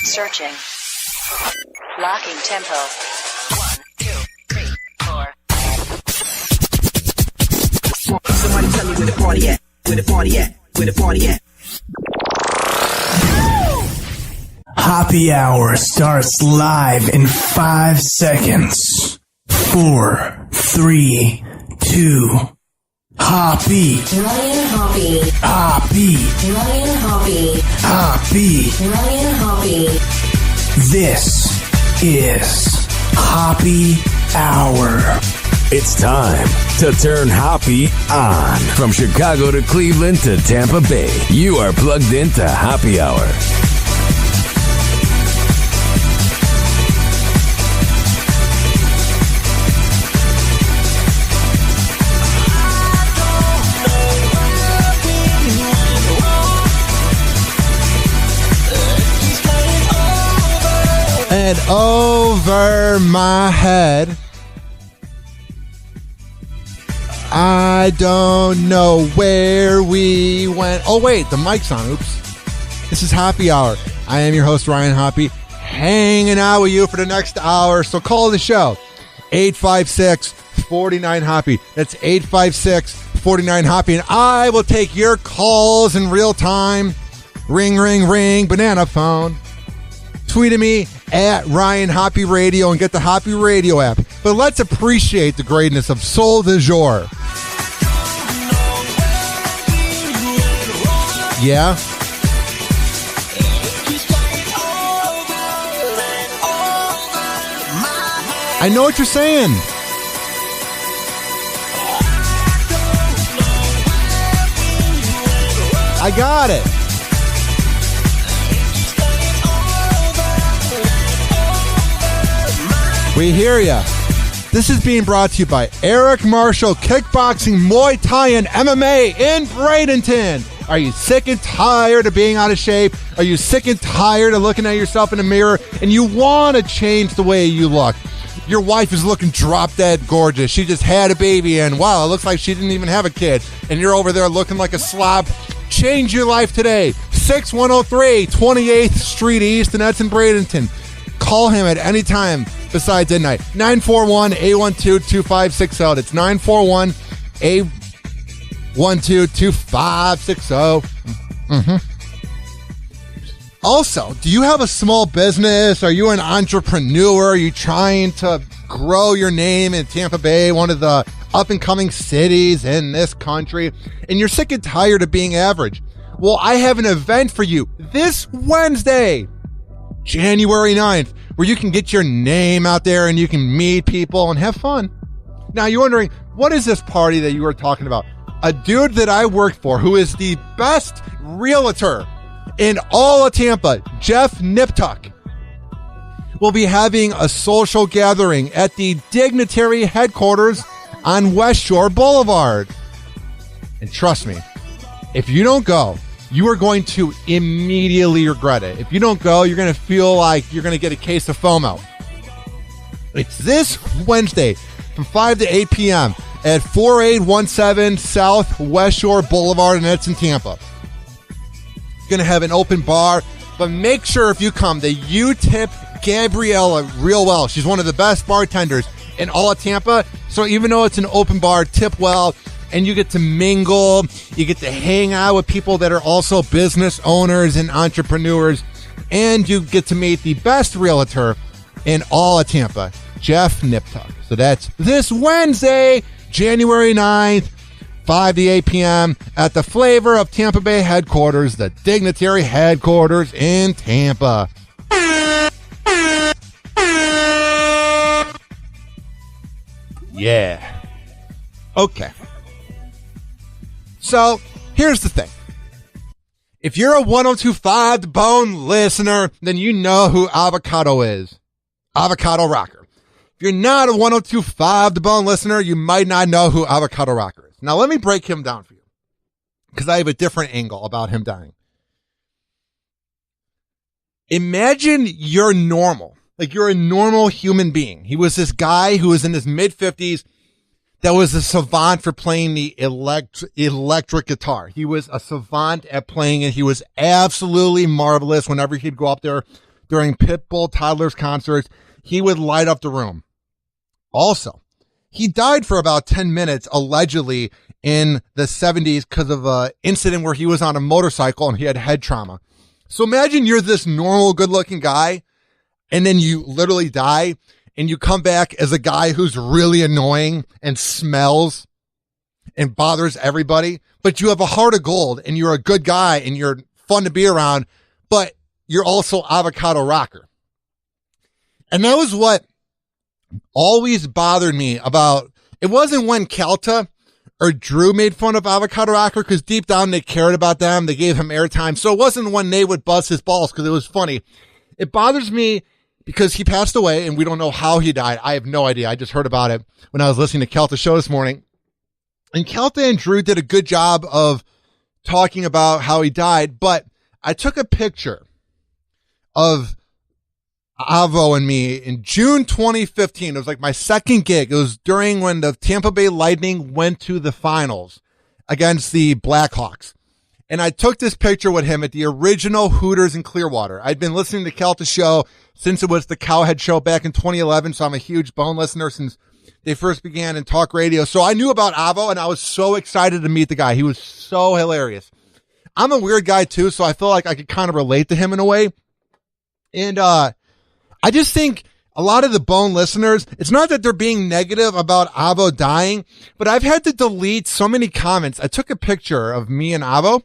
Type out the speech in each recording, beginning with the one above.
Searching. Locking tempo. 1, 2, 3, 4. Somebody tell me where the party at. Where the party at. Where the party at. Happy Hour starts live in 5 seconds. 4, 3, 2. Hoppe. Ryan Hoppe. Hoppe. Ryan Hoppe. Hoppe. Ryan Hoppe. This is Happy Hour. It's time to turn Hoppe on. From Chicago to Cleveland to Tampa Bay, you are plugged into Happy Hour. And over my head, I don't know where we went. Oh, wait, the mic's on. Oops. This is Happy Hour. I am your host, Ryan Hoppe, hanging out with you for the next hour. So call the show, 856-49-HOPPE. That's 856-49-HOPPE. And I will take your calls in real time. Ring, ring, ring, banana phone. Tweet at me at Ryan Hoppe Radio and get the Hoppe Radio app. But let's appreciate the greatness of Soul du Jour. Yeah? I know what you're saying. I got it. We hear ya. This is being brought to you by Eric Marshall Kickboxing, Muay Thai, and MMA in Bradenton. Are you sick and tired of being out of shape? Are you sick and tired of looking at yourself in the mirror and you want to change the way you look? Your wife is looking drop dead gorgeous. She just had a baby and wow, it looks like she didn't even have a kid. And you're over there looking like a slob. Change your life today. 6103 28th Street East, and that's in Bradenton. Call him at any time besides midnight. 941-812-2560. That's 941-812-2560. Also, do you have a small business? Are you an entrepreneur? Are you trying to grow your name in Tampa Bay, one of the up-and-coming cities in this country, and you're sick and tired of being average? Well, I have an event for you this Wednesday, January 9th, where you can get your name out there and you can meet people and have fun. Now, you're wondering, what is this party that you were talking about? A dude that I worked for who is the best realtor in all of Tampa, Jeff Niptuck, will be having a social gathering at the Dignitary headquarters on West Shore Boulevard. And trust me, if you don't go, you are going to immediately regret it. If you don't go, you're going to feel like you're going to get a case of FOMO. It's this Wednesday from 5 to 8 p.m. at 4817 South West Shore Boulevard, and it's in Tampa. Going to have an open bar, but make sure if you come that you tip Gabriella real well. She's one of the best bartenders in all of Tampa. So even though it's an open bar, tip well. And you get to mingle, you get to hang out with people that are also business owners and entrepreneurs, and you get to meet the best realtor in all of Tampa, Jeff Niptuck. So that's this Wednesday, January 9th, 5 to 8 p.m. at the Flavor of Tampa Bay headquarters, the Dignitary headquarters in Tampa. Yeah. Okay. So, here's the thing. If you're a 102.5 The Bone listener, then you know who Avocado is. Avocado Rocker. If you're not a 102.5 The Bone listener, you might not know who Avocado Rocker is. Now, let me break him down for you, because I have a different angle about him dying. Imagine you're normal. Like, you're a normal human being. He was this guy who was in his mid-50s that was a savant for playing the electric guitar. He was a savant at playing it. He was absolutely marvelous whenever he'd go up there during Pitbull toddlers concerts. He would light up the room. Also, he died for about 10 minutes, allegedly, in the 70s because of an incident where he was on a motorcycle and he had head trauma. So imagine you're this normal, good-looking guy, and then you literally die, and you come back as a guy who's really annoying and smells and bothers everybody, but you have a heart of gold, and you're a good guy, and you're fun to be around, but you're also Avocado Rocker. And that was what always bothered me about, it wasn't when Calta or Drew made fun of Avocado Rocker, because deep down they cared about them. They gave him airtime. So it wasn't when they would bust his balls because it was funny. It bothers me because he passed away and we don't know how he died. I have no idea. I just heard about it when I was listening to Calta's show this morning. And Calta and Drew did a good job of talking about how he died, but I took a picture of Avo and me in June 2015. It was like my second gig. It was during when the Tampa Bay Lightning went to the finals against the Blackhawks. And I took this picture with him at the original Hooters in Clearwater. I'd been listening to Calta's show since it was the Cowhead show back in 2011. So I'm a huge Bone listener since they first began in talk radio. So I knew about Avo and I was so excited to meet the guy. He was so hilarious. I'm a weird guy too, so I feel like I could kind of relate to him in a way. And, I just think a lot of the Bone listeners, it's not that they're being negative about Avo dying, but I've had to delete so many comments. I took a picture of me and Avo,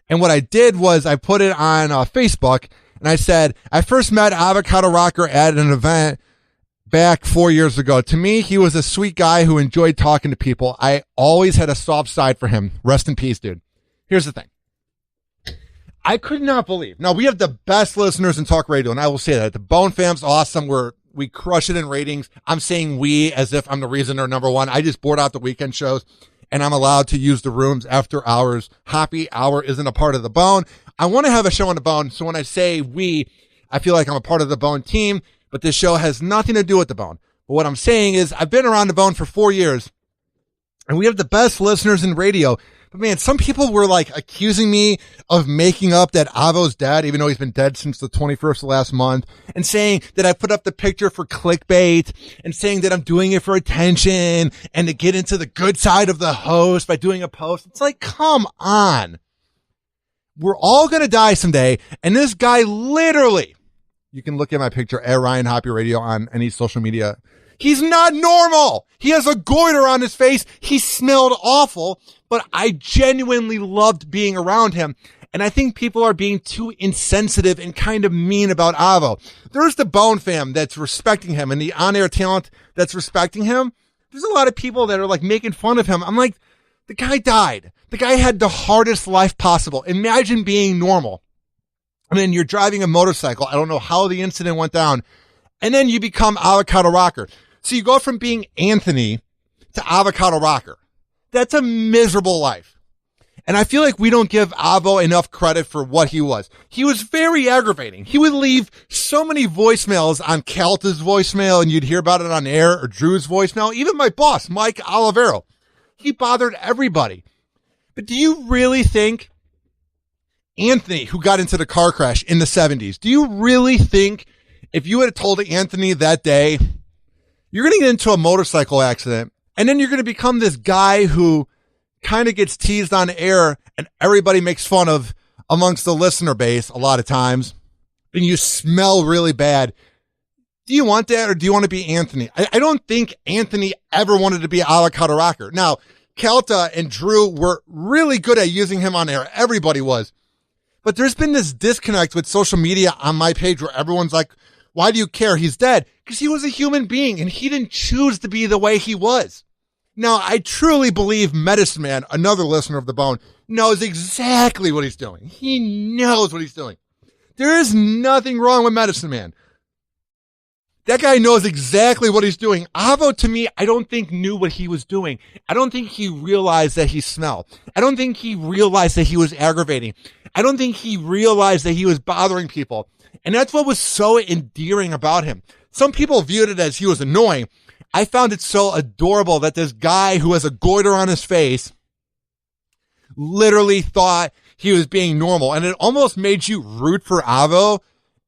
and what I did was I put it on Facebook, and I said, I first met Avocado Rocker at an event back 4 years ago. To me, he was a sweet guy who enjoyed talking to people. I always had a soft side for him. Rest in peace, dude. Here's the thing. I could not believe. Now, we have the best listeners in talk radio, and I will say that. The Bone fam's awesome. We crush it in ratings. I'm saying we as if I'm the reason they're number one. I just board out the weekend shows, and I'm allowed to use the rooms after hours. Happy Hour isn't a part of the Bone. I want to have a show on the Bone, so when I say we, I feel like I'm a part of the Bone team, but this show has nothing to do with the Bone. But what I'm saying is I've been around the Bone for 4 years, and we have the best listeners in radio. But man, some people were like accusing me of making up that Avo's dead, even though he's been dead since the 21st of last month, and saying that I put up the picture for clickbait, and saying that I'm doing it for attention and to get into the good side of the host by doing a post. It's like, come on. We're all going to die someday. And this guy literally, you can look at my picture at Ryan Hoppe Radio on any social media. He's not normal. He has a goiter on his face. He smelled awful, but I genuinely loved being around him. And I think people are being too insensitive and kind of mean about Avo. There's the Bone fam that's respecting him and the on-air talent that's respecting him. There's a lot of people that are like making fun of him. I'm like, the guy died. The guy had the hardest life possible. Imagine being normal. I mean, you're driving a motorcycle. I don't know how the incident went down. And then you become Avocado Rocker. So you go from being Anthony to Avocado Rocker. That's a miserable life. And I feel like we don't give Avo enough credit for what he was. He was very aggravating. He would leave so many voicemails on Calta's voicemail, and you'd hear about it on air, or Drew's voicemail. Even my boss, Mike Olivero. He bothered everybody. But do you really think Anthony, who got into the car crash in the 70s, do you really think if you had told Anthony that day, you're going to get into a motorcycle accident, and then you're going to become this guy who kind of gets teased on air and everybody makes fun of amongst the listener base a lot of times, and you smell really bad. Do you want that, or do you want to be Anthony? I don't think Anthony ever wanted to be Avocado Rocker. Now, Calta and Drew were really good at using him on air. Everybody was. But there's been this disconnect with social media on my page where everyone's like, why do you care? He's dead. Because he was a human being and he didn't choose to be the way he was. Now, I truly believe Medicine Man, another listener of the Bone, knows exactly what he's doing. He knows what he's doing. There is nothing wrong with Medicine Man. That guy knows exactly what he's doing. Avo, to me, I don't think knew what he was doing. I don't think he realized that he smelled. I don't think he realized that he was aggravating. I don't think he realized that he was bothering people. And that's what was so endearing about him. Some people viewed it as he was annoying. I found it so adorable that this guy who has a goiter on his face literally thought he was being normal. And it almost made you root for Avo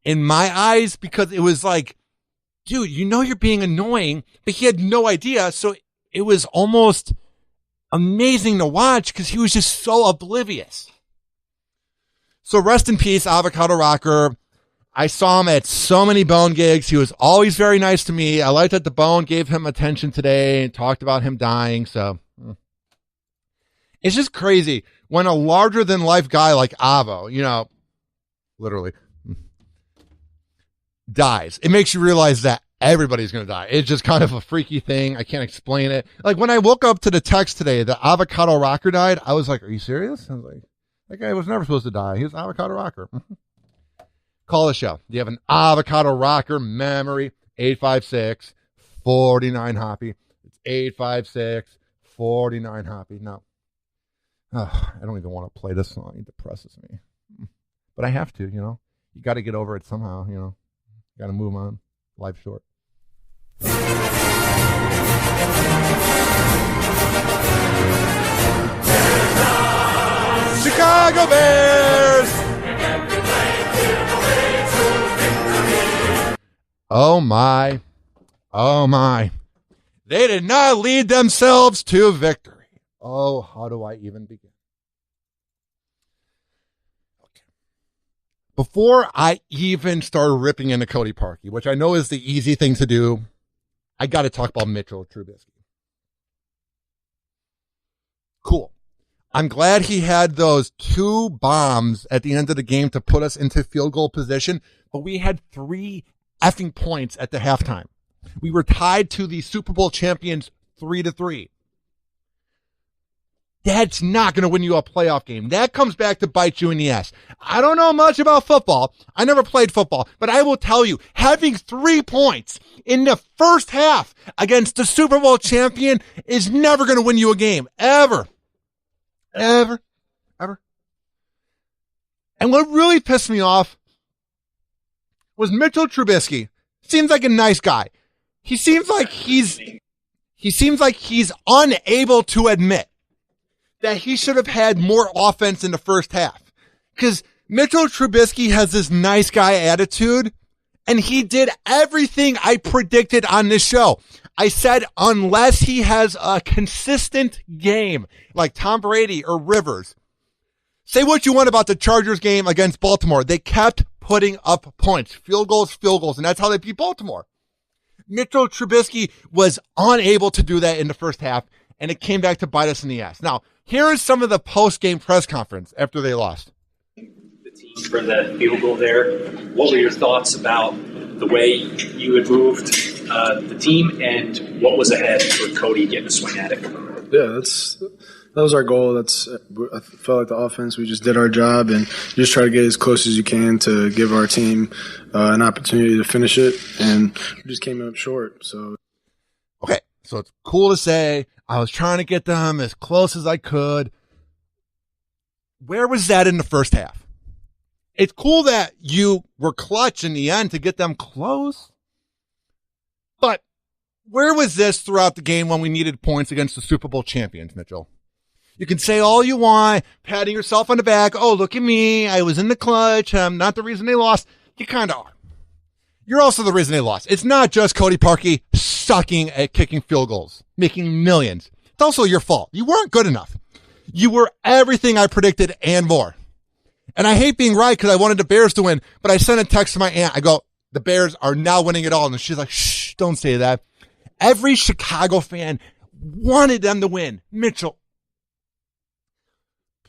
in my eyes, because it was like, dude, you're being annoying, but he had no idea. So it was almost amazing to watch because he was just so oblivious. So rest in peace, Avocado Rocker. I saw him at so many Bone gigs. He was always very nice to me. I liked that the Bone gave him attention today and talked about him dying. So it's just crazy when a larger than life guy like Avo, literally dies. It makes you realize that everybody's going to die. It's just kind of a freaky thing. I can't explain it. Like when I woke up to the text today, the Avocado Rocker died. I was like, are you serious? I was like, that guy was never supposed to die. He was Avocado Rocker. Call the show. Do you have an Avocado Rocker memory? 856-49-HOPPY. It's 856-49-HOPPY. No. I don't even want to play this song. It depresses me. But I have to, You got to get over it somehow, You got to move on. Life's short. Chicago Bears! Oh my. Oh my. They did not lead themselves to victory. Oh, how do I even begin? Okay. Before I even started ripping into Cody Parkey, which I know is the easy thing to do, I got to talk about Mitchell Trubisky. Cool. I'm glad he had those 2 bombs at the end of the game to put us into field goal position, but we had 3 effing points at the halftime. We were tied to the Super Bowl champions 3-3. That's not going to win you a playoff game. That comes back to bite you in the ass. I don't know much about football. I never played football, but I will tell you, having 3 points in the first half against the Super Bowl champion is never going to win you a game. Ever. Ever. Ever. And what really pissed me off was Mitchell Trubisky. Seems like a nice guy. He seems like he's unable to admit that he should have had more offense in the first half. Because Mitchell Trubisky has this nice guy attitude, and he did everything I predicted on this show. I said, unless he has a consistent game like Tom Brady or Rivers, say what you want about the Chargers game against Baltimore. They kept putting up points, field goals, and that's how they beat Baltimore. Mitchell Trubisky was unable to do that in the first half, and it came back to bite us in the ass. Now, here is some of the post-game press conference after they lost. The team for the field goal there. What were your thoughts about the way you had moved the team, and what was ahead for Cody getting a swing at it? Yeah, that was our goal. I felt like the offense, we just did our job and just try to get as close as you can to give our team an opportunity to finish it, and we just came up short. So, okay, so it's cool to say I was trying to get them as close as I could. Where was that in the first half? It's cool that you were clutch in the end to get them close, but where was this throughout the game when we needed points against the Super Bowl champions, Mitchell? You can say all you want, patting yourself on the back. Oh, look at me. I was in the clutch. I'm not the reason they lost. You kind of are. You're also the reason they lost. It's not just Cody Parkey sucking at kicking field goals, making millions. It's also your fault. You weren't good enough. You were everything I predicted and more. And I hate being right because I wanted the Bears to win, but I sent a text to my aunt. I go, the Bears are now winning it all. And she's like, shh, don't say that. Every Chicago fan wanted them to win. Mitchell,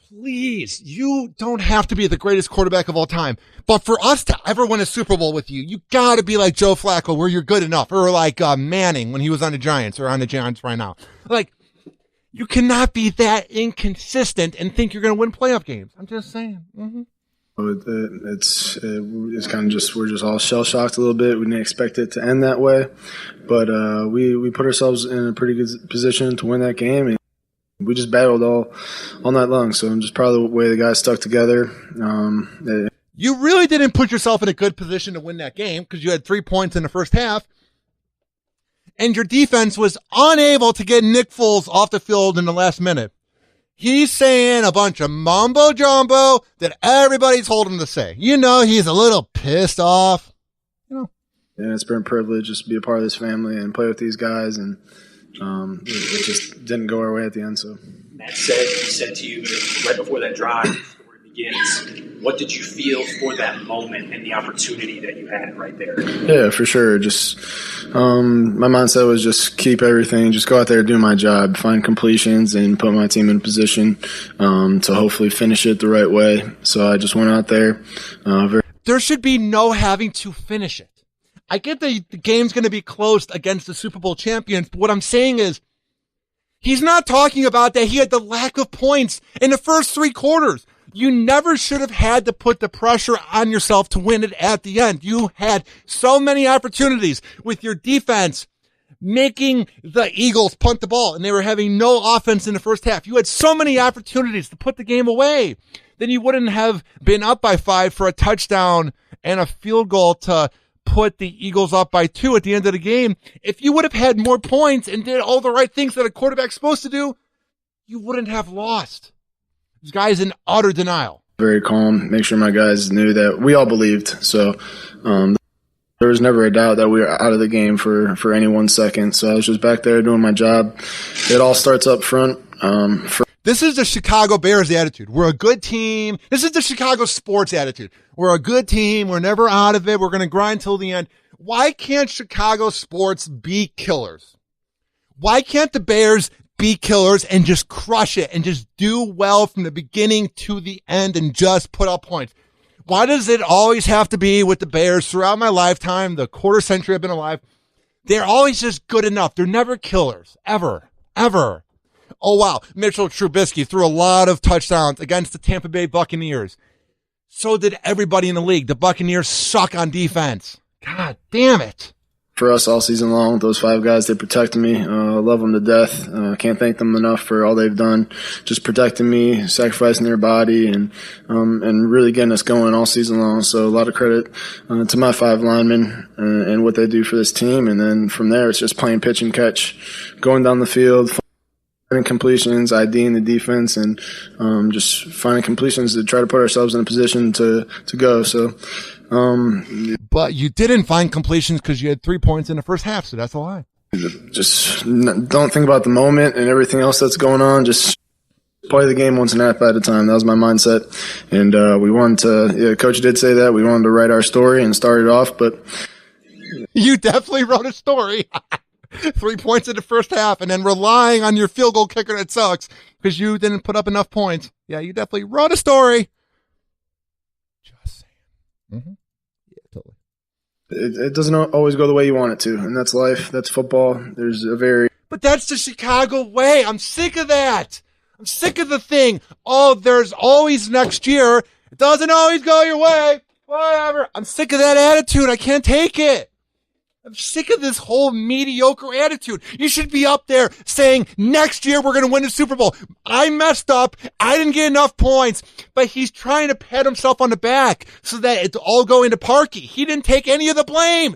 please, you don't have to be the greatest quarterback of all time. But for us to ever win a Super Bowl with you, you got to be like Joe Flacco where you're good enough. Or like Manning when he was on the Giants or on the Giants right now. Like, you cannot be that inconsistent and think you're going to win playoff games. I'm just saying. Mm-hmm. It's kind of just, we're just all shell-shocked a little bit. We didn't expect it to end that way. But we put ourselves in a pretty good position to win that game. And we just battled all night long. So I'm just proud of the way the guys stuck together. You really didn't put yourself in a good position to win that game because you had 3 points in the first half. And your defense was unable to get Nick Foles off the field in the last minute. He's saying a bunch of mumbo jumbo that everybody's told him to say. You know, he's a little pissed off. You know. And it's been a privilege just to be a part of this family and play with these guys. And it just didn't go our way at the end. So Matt said to you right before that drive, before it begins, what did you feel for that moment and the opportunity that you had right there? Yeah, for sure. Just my mindset was just keep everything, just go out there, do my job, find completions, and put my team in a position to hopefully finish it the right way. So I just went out there. There should be no having to finish it. I get the game's going to be close against the Super Bowl champions, but what I'm saying is he's not talking about that he had the lack of points in the first 3 quarters. You never should have had to put the pressure on yourself to win it at the end. You had so many opportunities with your defense making the Eagles punt the ball, and they were having no offense in the first half. You had so many opportunities to put the game away. Then you wouldn't have been up by 5 for a touchdown and a field goal to put the Eagles up by 2 at the end of the game. If you would have had more points and did all the right things that a quarterback's supposed to do, you wouldn't have lost. This guy's in utter denial. Very calm, make sure my guys knew that we all believed. So there was never a doubt that we were out of the game for any 1 second. So I was just back there doing my job. It all starts up front. This is the Chicago Bears attitude. We're a good team. This is the Chicago sports attitude. We're a good team. We're never out of it. We're going to grind till the end. Why can't Chicago sports be killers? Why can't the Bears be killers and just crush it and just do well from the beginning to the end and just put up points? Why does it always have to be with the Bears throughout my lifetime, the quarter century I've been alive? They're always just good enough. They're never killers. Ever. Ever. Oh, wow. Mitchell Trubisky threw a lot of touchdowns against the Tampa Bay Buccaneers. So did everybody in the league. The Buccaneers suck on defense. God damn it. For us all season long, those 5 guys, they protected me. I love them to death. Can't thank them enough for all they've done, just protecting me, sacrificing their body, and really getting us going all season long. So a lot of credit to my 5 linemen and what they do for this team. And then from there, it's just playing pitch and catch, going down the field, finding completions, IDing the defense, and just finding completions to try to put ourselves in a position to go. So. But you didn't find completions because you had 3 points in the first half, so that's a lie. Just don't think about the moment and everything else that's going on. Just play the game 1 snap at a time. That was my mindset. And we wanted to, Coach did say that. We wanted to write our story and start it off, but. You definitely wrote a story. 3 points in the first half and then relying on your field goal kicker that sucks because you didn't put up enough points. Yeah, you definitely wrote a story. Just saying. Mm-hmm. Yeah, totally. It doesn't always go the way you want it to, and that's life. That's football. But that's the Chicago way. I'm sick of that. I'm sick of the thing. Oh, there's always next year. It doesn't always go your way. Whatever. I'm sick of that attitude. I can't take it. I'm sick of this whole mediocre attitude. You should be up there saying, next year we're going to win the Super Bowl. I messed up. I didn't get enough points. But he's trying to pat himself on the back so that it's all going to Parkey. He didn't take any of the blame.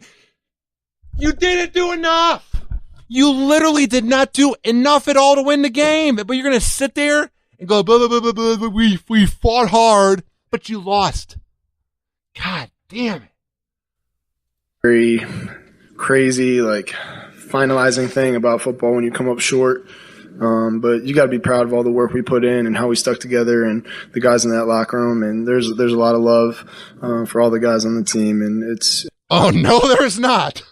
You didn't do enough. You literally did not do enough at all to win the game. But you're going to sit there and go, blah, blah, blah, blah, blah, we fought hard, but you lost. God damn it. Very crazy, like, finalizing thing about football when you come up short. But you got to be proud of all the work we put in and how we stuck together and the guys in that locker room. And there's a lot of love for all the guys on the team. And it's. Oh, no, there's not.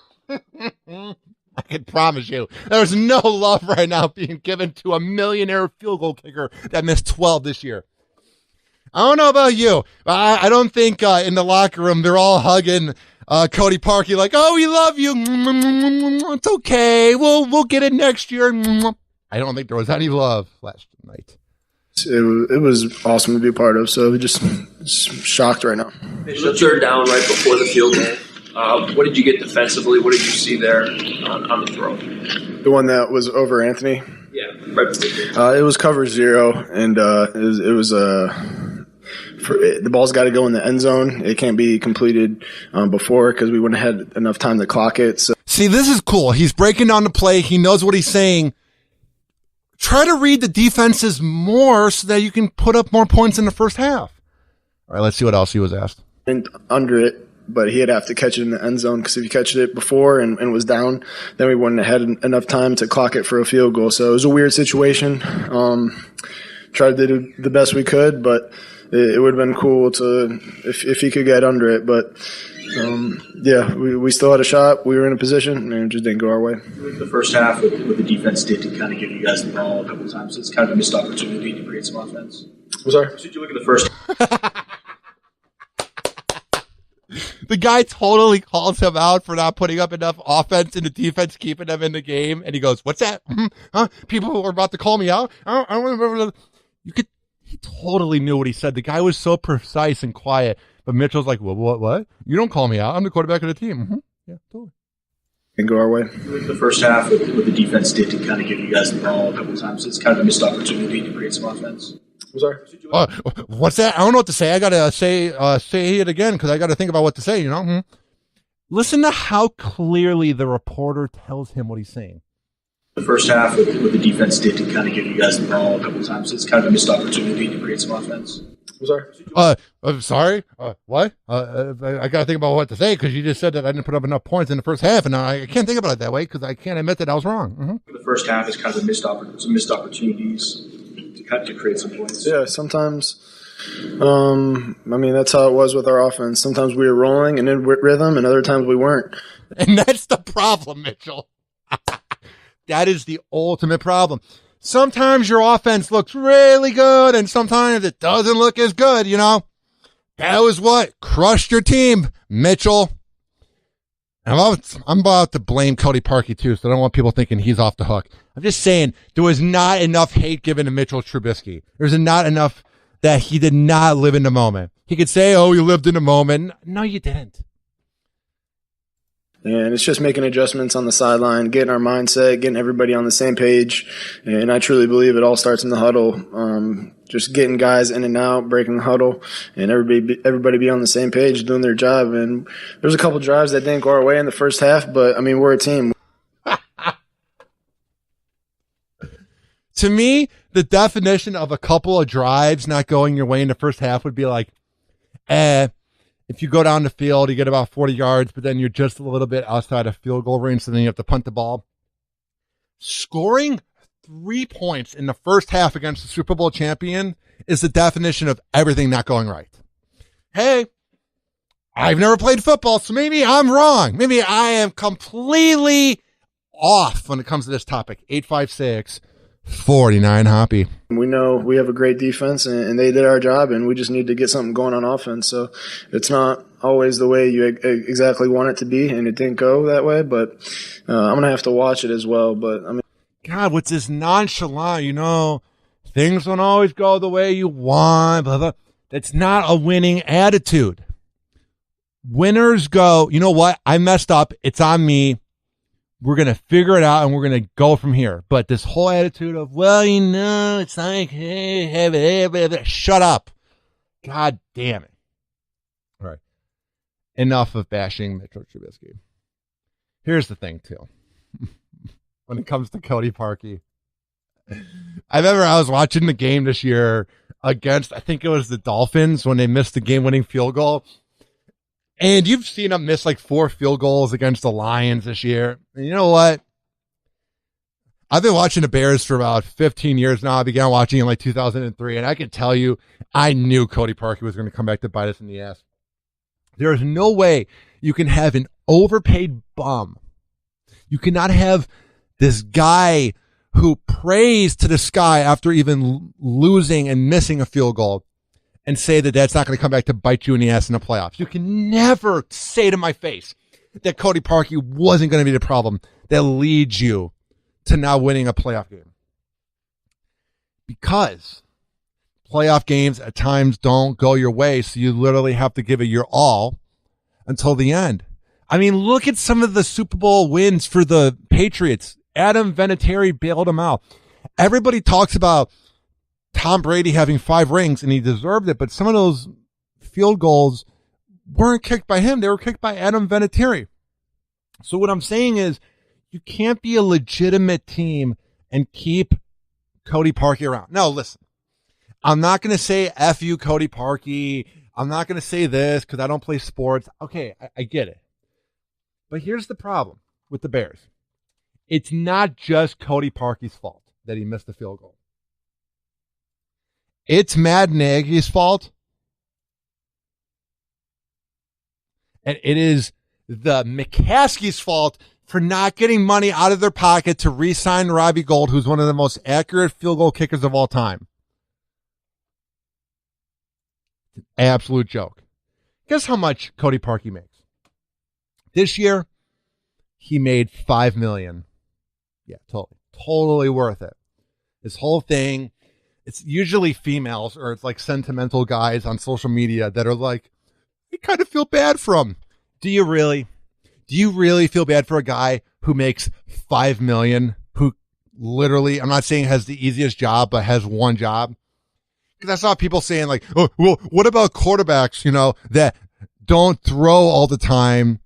I can promise you there's no love right now being given to a millionaire field goal kicker that missed 12 this year. I don't know about you. I don't think in the locker room they're all hugging Cody Parkey like, oh, we love you. It's okay. We'll get it next year. I don't think there was any love last night. It was awesome to be a part of. So just shocked right now. It was a third down right before the field goal. What did you get defensively? What did you see there on the throw? The one that was over Anthony? Yeah, right before. It was cover 0, and it was the ball's got to go in the end zone. It can't be completed before because we wouldn't have had enough time to clock it. So. See, this is cool. He's breaking down the play. He knows what he's saying. Try to read the defenses more so that you can put up more points in the first half. All right, let's see what else he was asked. And under it, but he'd have to catch it in the end zone because if he catched it before and was down, then we wouldn't have had enough time to clock it for a field goal. So it was a weird situation. Tried to do the best we could, but it would have been cool to if he could get under it. But we still had a shot. We were in a position, and it just didn't go our way. The first half, what the defense did to kind of give you guys the ball a couple of times, it's kind of a missed opportunity to create some offense. I'm sorry? Did you look at the first? The guy totally calls him out for not putting up enough offense and the defense keeping them in the game. And he goes, what's that? Huh? People were about to call me out. I don't remember. He totally knew what he said. The guy was so precise and quiet. But Mitchell's like, well, what? You don't call me out. I'm the quarterback of the team. Mm-hmm. Yeah, totally. Didn't go our way. The first half, what the defense did to kind of give you guys the ball a couple of times, it's kind of a missed opportunity to create some offense. I'm sorry? What's that? I don't know what to say. I got to say it again because I got to think about what to say, you know? Mm-hmm. Listen to how clearly the reporter tells him what he's saying. The first half, what the defense did to kind of give you guys the ball a couple of times, it's kind of a missed opportunity to create some offense. I'm sorry? I'm sorry? What? I got to think about what to say because you just said that I didn't put up enough points in the first half, and I can't think about it that way because I can't admit that I was wrong. Mm-hmm. The first half is kind of some missed opportunities to create some points. Yeah, sometimes, that's how it was with our offense. Sometimes we were rolling and in rhythm, and other times we weren't. And that's the problem, Mitchell. That is the ultimate problem. Sometimes your offense looks really good, and sometimes it doesn't look as good, you know? That was what crushed your team, Mitchell. I'm about to blame Cody Parkey, too, so I don't want people thinking he's off the hook. I'm just saying there was not enough hate given to Mitchell Trubisky. There's not enough that he did not live in the moment. He could say, oh, you lived in the moment. No, you didn't. And it's just making adjustments on the sideline, getting our mindset, getting everybody on the same page. And I truly believe it all starts in the huddle. Just getting guys in and out, breaking the huddle, and everybody be on the same page, doing their job. And there's a couple drives that didn't go our way in the first half, but, we're a team. To me, the definition of a couple of drives not going your way in the first half would be like, if you go down the field, you get about 40 yards, but then you're just a little bit outside of field goal range, so then you have to punt the ball. Scoring 3 points in the first half against the Super Bowl champion is the definition of everything not going right. Hey, I've never played football, so maybe I'm wrong. Maybe I am completely off when it comes to this topic. 856-49 Hoppy. We know we have a great defense, and they did our job, and we just need to get something going on offense. So it's not always the way you exactly want it to be, and it didn't go that way. But I'm going to have to watch it as well. But God, what's this nonchalant, things don't always go the way you want, blah, blah. That's not a winning attitude. Winners go, you know what? I messed up. It's on me. We're going to figure it out, and we're going to go from here. But this whole attitude of, it's like, hey, shut up. God damn it. All right. Enough of bashing Mitchell Trubisky. Here's the thing, too. When it comes to Cody Parkey, I remember I was watching the game this year against, I think it was the Dolphins when they missed the game-winning field goal. And you've seen him miss like 4 field goals against the Lions this year. And you know what? I've been watching the Bears for about 15 years now. I began watching in like 2003. And I can tell you, I knew Cody Parkey was going to come back to bite us in the ass. There is no way you can have an overpaid bum. You cannot have this guy who prays to the sky after even losing and missing a field goal and say that that's not going to come back to bite you in the ass in the playoffs. You can never say to my face that Cody Parkey wasn't going to be the problem that leads you to now winning a playoff game. Because playoff games at times don't go your way, so you literally have to give it your all until the end. Look at some of the Super Bowl wins for the Patriots. Adam Vinatieri bailed them out. Everybody talks about Tom Brady having 5 rings, and he deserved it, but some of those field goals weren't kicked by him. They were kicked by Adam Vinatieri. So what I'm saying is you can't be a legitimate team and keep Cody Parkey around. No, listen. I'm not going to say F you, Cody Parkey. I'm not going to say this because I don't play sports. Okay, I get it. But here's the problem with the Bears. It's not just Cody Parkey's fault that he missed the field goal. It's Matt Nagy's fault. And it is the McCaskey's fault for not getting money out of their pocket to re-sign Robbie Gould, who's one of the most accurate field goal kickers of all time. Absolute joke. Guess how much Cody Parkey makes? This year, he made $5 million. Yeah, totally worth it. This whole thing, it's usually females or it's like sentimental guys on social media that are like, I kind of feel bad for him. Do you really? Do you really feel bad for a guy who makes $5 million, who literally, I'm not saying has the easiest job, but has one job? Because I saw people saying like, oh, well, what about quarterbacks, that don't throw all the time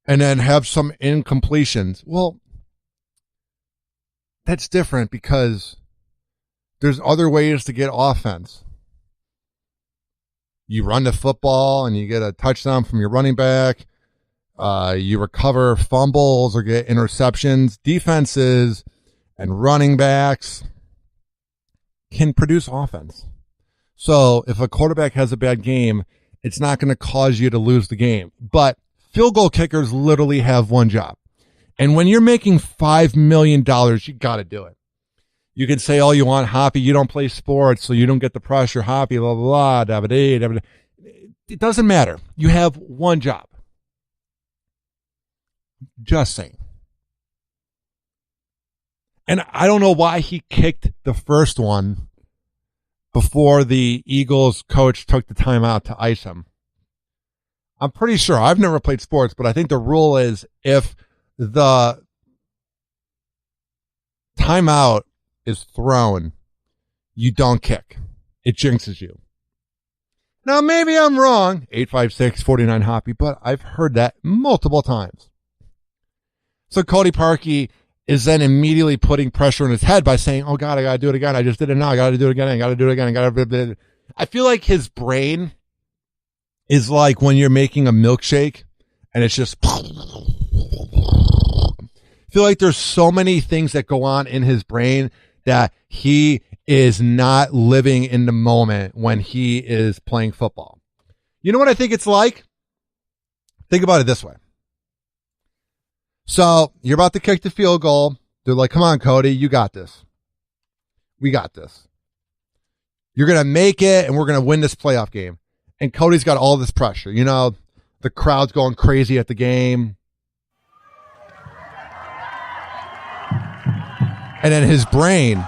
and then have some incompletions? Well, that's different because there's other ways to get offense. You run the football and you get a touchdown from your running back. You recover fumbles or get interceptions. Defenses and running backs can produce offense. So if a quarterback has a bad game, it's not going to cause you to lose the game. But field goal kickers literally have one job. And when you're making $5 million, you got to do it. You can say all you want, Hoppe, you don't play sports, so you don't get the pressure, Hoppe, blah, blah, blah, da-ba-dee. It doesn't matter. You have one job. Just saying. And I don't know why he kicked the first one before the Eagles coach took the time out to ice him. I'm pretty sure. I've never played sports, but I think the rule is if the timeout is thrown, you don't kick. It jinxes you. Now, maybe I'm wrong, 856-49-HOPPY, but I've heard that multiple times. So Cody Parkey is then immediately putting pressure in his head by saying, oh, God, I got to do it again. I just did it now. I got to do it again. I got to do it again. I feel like his brain is like when you're making a milkshake and it's just... I feel like there's so many things that go on in his brain that he is not living in the moment when he is playing football. You know what I think it's like? Think about it this way. So you're about to kick the field goal. They're like, come on, Cody, you got this. We got this. You're going to make it, and we're going to win this playoff game. And Cody's got all this pressure. The crowd's going crazy at the game. And then his brain,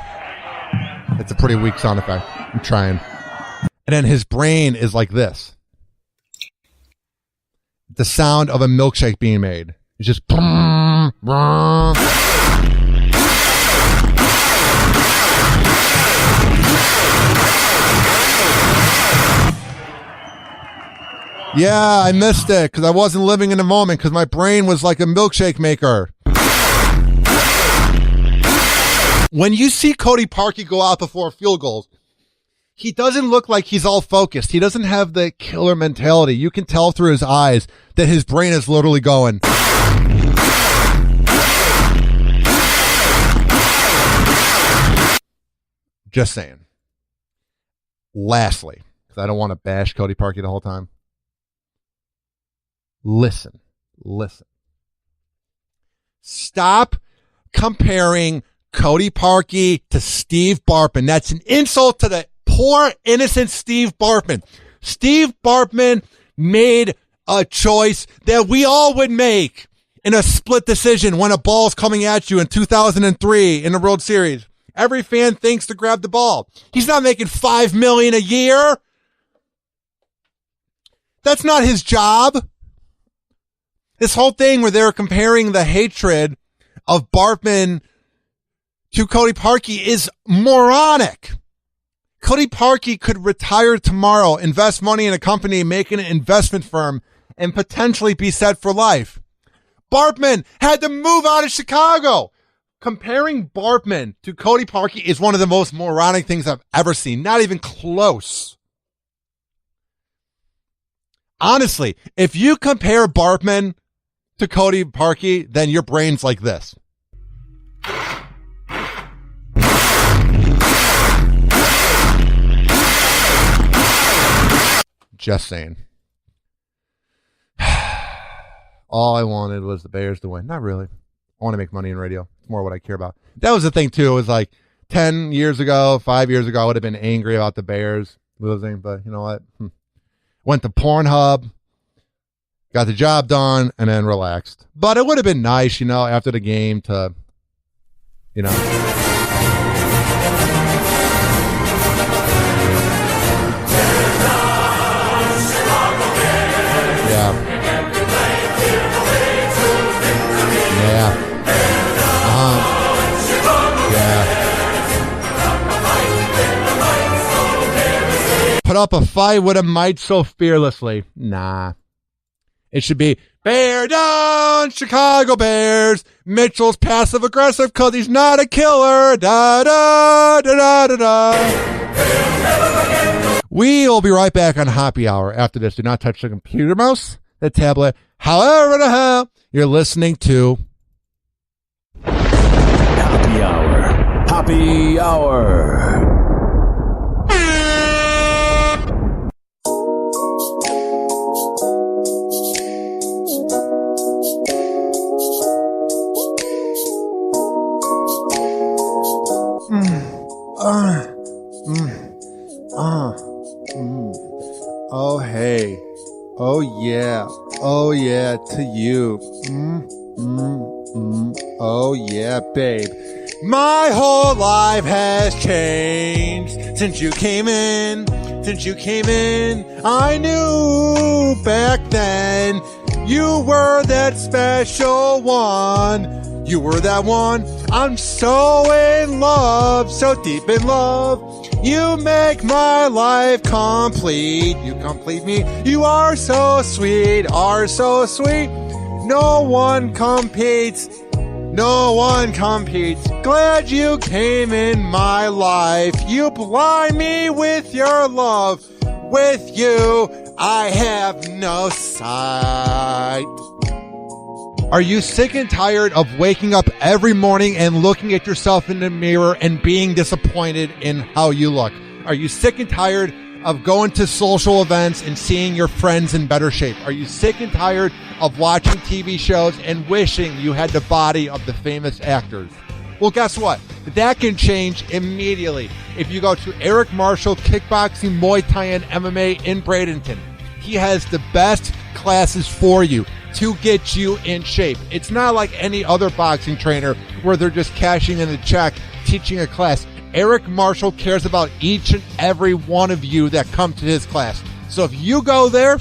it's a pretty weak sound effect. I'm trying. And then his brain is like this. The sound of a milkshake being made. It's just... Yeah, I missed it because I wasn't living in the moment because my brain was like a milkshake maker. When you see Cody Parkey go out before field goals, he doesn't look like he's all focused. He doesn't have the killer mentality. You can tell through his eyes that his brain is literally going. Just saying. Lastly, because I don't want to bash Cody Parkey the whole time. Listen. Stop comparing Cody Parkey to Steve Bartman. That's an insult to the poor, innocent Steve Bartman. Steve Bartman made a choice that we all would make in a split decision when a ball's coming at you in 2003 in the World Series. Every fan thinks to grab the ball. He's not making $5 million a year. That's not his job. This whole thing where they're comparing the hatred of Bartman to Cody Parkey is moronic. Cody Parkey could retire tomorrow, invest money in a company, make an investment firm, and potentially be set for life. Bartman had to move out of Chicago. Comparing Bartman to Cody Parkey is one of the most moronic things I've ever seen. Not even close. Honestly, if you compare Bartman to Cody Parkey, then your brain's like this. Just saying. All I wanted was the Bears to win. Not really. I want to make money in radio. It's more what I care about. That was the thing, too. It was like 10 years ago, 5 years ago, I would have been angry about the Bears losing. But you know what? Went to Pornhub, got the job done, and then relaxed. But it would have been nice, you know, after the game to, you know. Yeah. Yeah. Yeah. Put up a fight with a might so fearlessly. Nah. It should be Bear down, Chicago Bears. Mitchell's passive aggressive because he's not a killer. Da da da da da da. We'll be right back on Happy Hour after this. Do not touch the computer mouse, the tablet, however the hell you're listening to. Happy Hour. Happy Hour. Oh, hey. Oh, yeah. Oh, yeah, to you. Oh, yeah, babe. My whole life has changed since you came in. Since you came in, I knew back then you were that special one. You were that one. I'm so in love, so deep in love. You make my life complete. You complete me. You are so sweet, are so sweet. No one competes. No one competes. Glad you came in my life. You blind me with your love. With you, I have no sight. Are you sick and tired of waking up every morning and looking at yourself in the mirror and being disappointed in how you look? Are you sick and tired of going to social events and seeing your friends in better shape? Are you sick and tired of watching TV shows and wishing you had the body of the famous actors? Well, guess what? That can change immediately if you go to Eric Marshall Kickboxing, Muay Thai, and MMA in Bradenton. He has the best classes for you to get you in shape. It's not like any other boxing trainer where they're just cashing in a check, teaching a class. Eric Marshall cares about each and every one of you that come to his class. So if you go there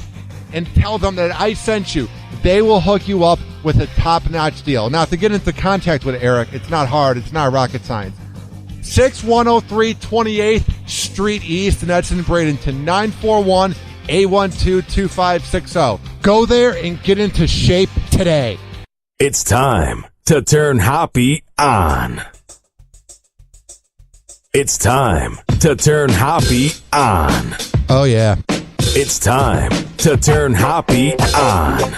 and tell them that I sent you, they will hook you up with a top-notch deal. Now, to get into contact with Eric, it's not hard. It's not rocket science. 6103 28th Street East, and that's in Bradenton. 941-812-2560. Go there and get into shape today. It's time to turn Hoppe on. It's time to turn Hoppe on. Oh, yeah. It's time to turn Hoppe on.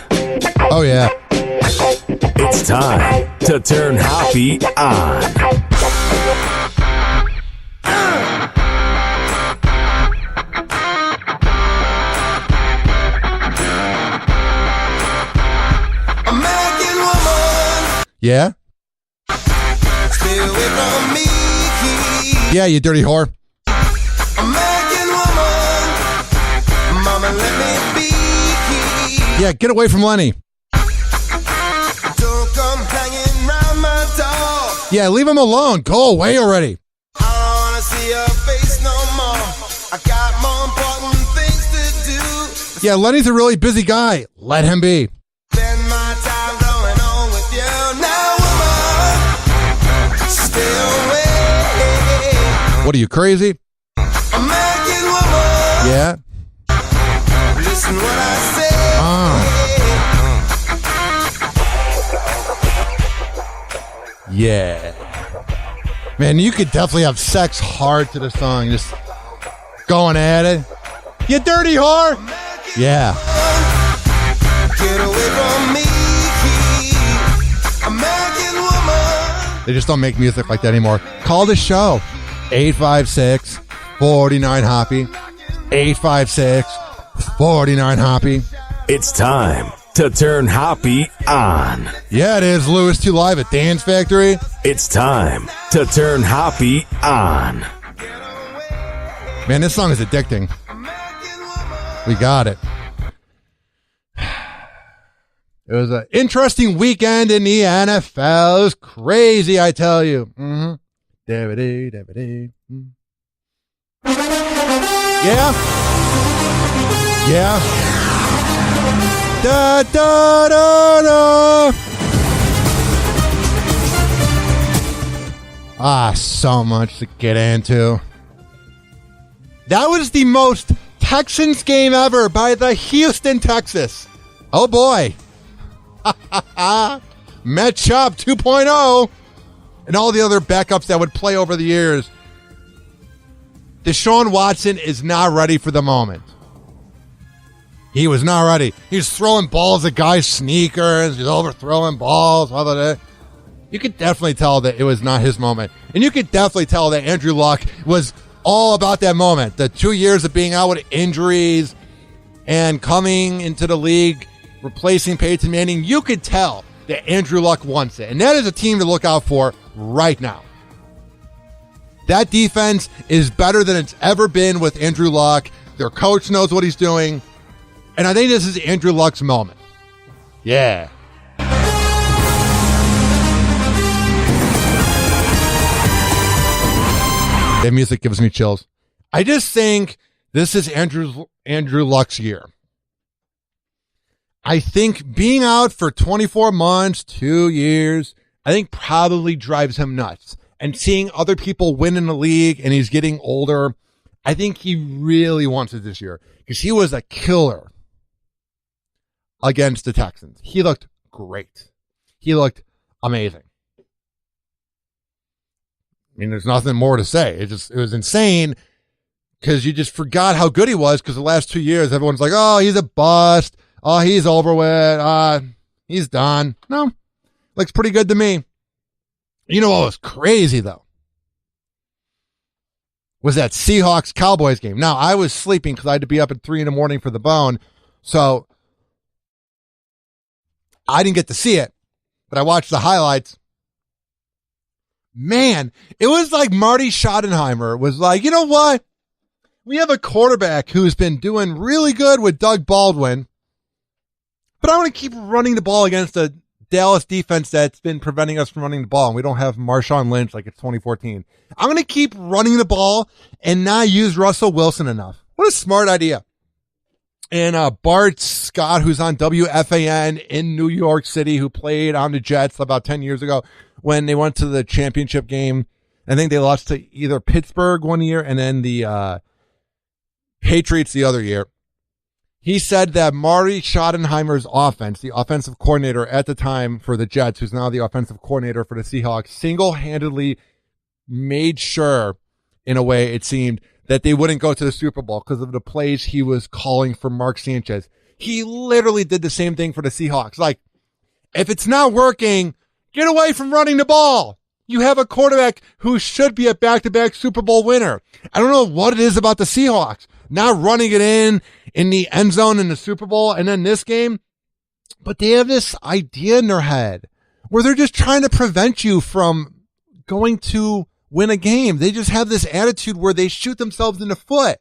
Oh, yeah. It's time to turn Hoppe on. American woman. Yeah? Stay away from me. Yeah, you dirty whore. American woman. Mama, let me be. Yeah, get away from Lenny. Don't come hanging round my door. Yeah, leave him alone. Go away already. I don't wanna see your face no more. I got more important things to do. Yeah, Lenny's a really busy guy. Let him be. Spend my time going on with you now, woman. Stay away. What are you, crazy? American woman. Yeah. Listen what I say. Yeah. Man, you could definitely have sex hard to the song, just going at it. You dirty whore! Yeah. Get away from me, American woman. They just don't make music like that anymore. Call the show. 856-49-HOPPY. 856-49-HOPPY. It's time to turn Hoppy on. Yeah, it is. Lewis 2 Live at Dance Factory. It's time to turn Hoppy on. Man, this song is addicting. We got it. It was an interesting weekend in the NFL. It was crazy, I tell you. Mm-hmm. Yeah. Yeah. Da, da, da, da. So much to get into. That was the most Texans game ever by the Houston Texans. Oh boy. Met Chop 2.0 and all the other backups that would play over the years. Deshaun Watson is not ready for the moment. He was not ready. He's throwing balls at guys' sneakers. He's overthrowing balls. All of that. You could definitely tell that it was not his moment. And you could definitely tell that Andrew Luck was all about that moment. The 2 years of being out with injuries and coming into the league, replacing Peyton Manning. You could tell that Andrew Luck wants it. And that is a team to look out for right now. That defense is better than it's ever been with Andrew Luck. Their coach knows what he's doing. And I think this is Andrew Luck's moment. Yeah. That music gives me chills. I just think this is Andrew Luck's year. I think being out for 24 months, 2 years, I think probably drives him nuts. And seeing other people win in the league and he's getting older, I think he really wants it this year because he was a killer against the Texans. He looked great. He looked amazing. I mean, there's nothing more to say. It was insane because you just forgot how good he was because the last 2 years, everyone's like, oh, he's a bust. Oh, he's over with. He's done. No, looks pretty good to me. You know what was crazy, though? Was that Seahawks-Cowboys game. Now, I was sleeping because I had to be up at 3 a.m. for the bone, so I didn't get to see it, but I watched the highlights. Man, it was like Marty Schottenheimer was like, you know what? We have a quarterback who's been doing really good with Doug Baldwin, but I want to keep running the ball against a Dallas defense that's been preventing us from running the ball, and we don't have Marshawn Lynch like it's 2014. I'm going to keep running the ball and not use Russell Wilson enough. What a smart idea. And Bart Scott, who's on WFAN in New York City, who played on the Jets about 10 years ago when they went to the championship game. I think they lost to either Pittsburgh one year and then the Patriots the other year. He said that Marty Schottenheimer's offense, the offensive coordinator at the time for the Jets, who's now the offensive coordinator for the Seahawks, single-handedly made sure, in a way it seemed, that they wouldn't go to the Super Bowl because of the plays he was calling for Mark Sanchez. He literally did the same thing for the Seahawks. Like, if it's not working, get away from running the ball. You have a quarterback who should be a back-to-back Super Bowl winner. I don't know what it is about the Seahawks. Not running it in the end zone in the Super Bowl and then this game. But they have this idea in their head where they're just trying to prevent you from going to win a game. They just have this attitude where they shoot themselves in the foot.